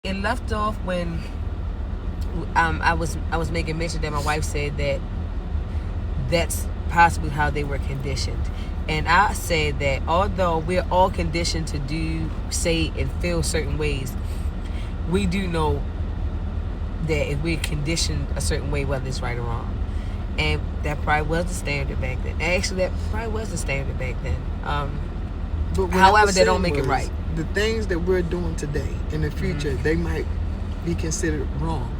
it left off when I was making mention that my wife said that that's possibly how they were conditioned. And I said that although we're all conditioned to do, say, and feel certain ways, we do know that if we're conditioned a certain way, whether it's right or wrong. And that probably was the standard back then. Actually, that probably was the standard back then. However, they don't make it right. The things that we're doing today, in the future, they might be considered wrong.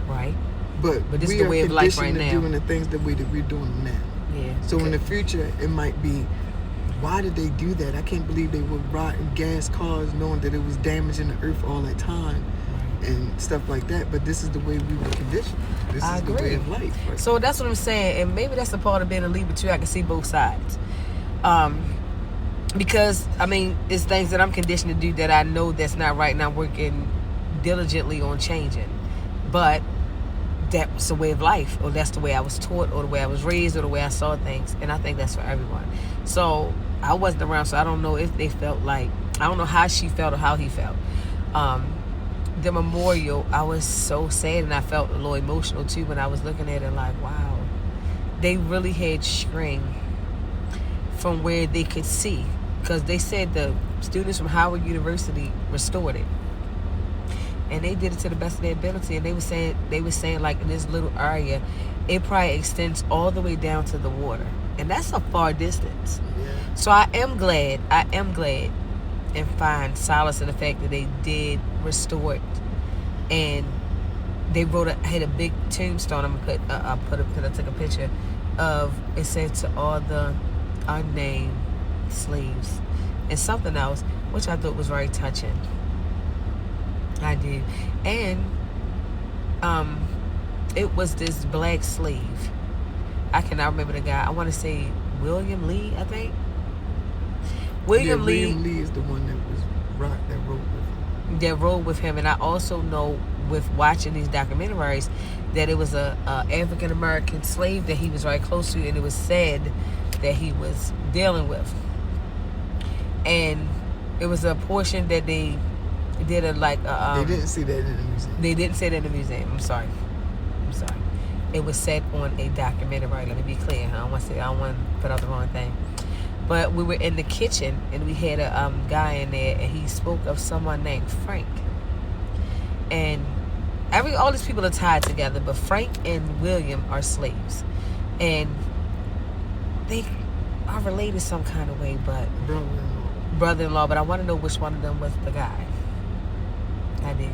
Right. But this we is the are way of life right conditioned to now. doing the things that we're doing now. Yeah. So in the future, it might be, why did they do that? I can't believe they would ride in gas cars knowing that it was damaging the earth all that time and stuff like that. But this is the way we were conditioned. This is the way of life. Right? So that's what I'm saying. And maybe that's the part of being a leader too. I can see both sides. Because, I mean, it's things that I'm conditioned to do that I know that's not right, and I'm working diligently on changing. But that's the way of life, or that's the way I was taught, or the way I was raised, or the way I saw things. And I think that's for everyone. So I wasn't around, so I don't know if they felt like, I don't know how she felt or how he felt. The memorial, I was so sad, and I felt a little emotional too when I was looking at it like, wow, they really had string from where they could see, because they said the students from Howard University restored it, and they did it to the best of their ability. And they were saying like in this little area, it probably extends all the way down to the water, and that's a far distance. Yeah. So I am glad and find solace in the fact that they did restore it, and they had a big tombstone. I'm gonna I took a picture of it. Said to all the unnamed slaves, and something else which I thought was very touching. I did. And it was this black slave. I cannot remember the guy. I want to say William Lee, I think. William Lee is the one that rode with him. And I also know, with watching these documentaries, that it was a African American slave that he was very close to, and it was said that he was dealing with. And it was a portion that they did they didn't see that in the museum. They didn't say that in the museum. I'm sorry. It was said on a documentary. Let me be clear. I don't want to put out the wrong thing. But we were in the kitchen, and we had a guy in there, and he spoke of someone named Frank. And all these people are tied together, but Frank and William are slaves, and they are related some kind of way, but brother-in-law. But I want to know which one of them was the guy. I did.